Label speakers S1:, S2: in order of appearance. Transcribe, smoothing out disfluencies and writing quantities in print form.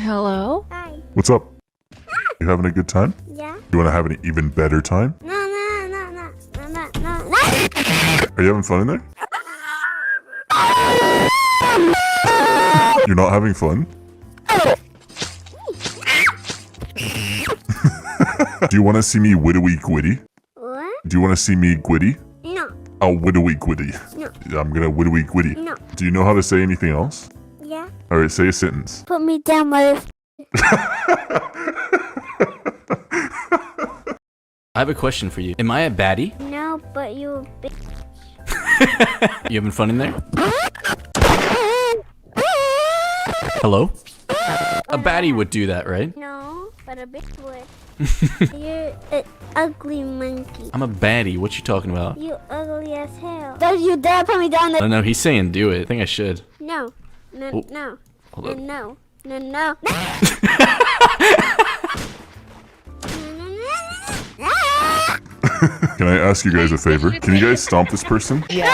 S1: Hello?
S2: Hi.
S3: What's up? You having a good time?
S2: Yeah?
S3: You want to have an even better time?
S2: No.
S3: Are you having fun in there? You're not having fun? Do you want to see me widowy gwitty?
S2: What?
S3: Do you want to see me gwitty?
S2: No.
S3: I'll widowy gwitty.
S2: No.
S3: I'm gonna widowy gwitty.
S2: No.
S3: Do you know how to say anything else?
S2: Yeah?
S3: Alright, say a sentence.
S2: Put me down, mother.
S4: I have a question for you. Am I a baddie?
S2: No, but you a big.
S4: You having fun in there? Hello? A baddie would do that, right?
S2: No, but a big would. You're an ugly monkey.
S4: I'm a baddie. What you talking about?
S2: You ugly as hell. Don't you dare put me down there.
S4: Oh no, he's saying do it. I think I should.
S2: No.
S4: Oh,
S2: No.
S4: hold up.
S2: No.
S3: Can I ask you guys a favor? Can you guys stomp this person?
S1: Yeah.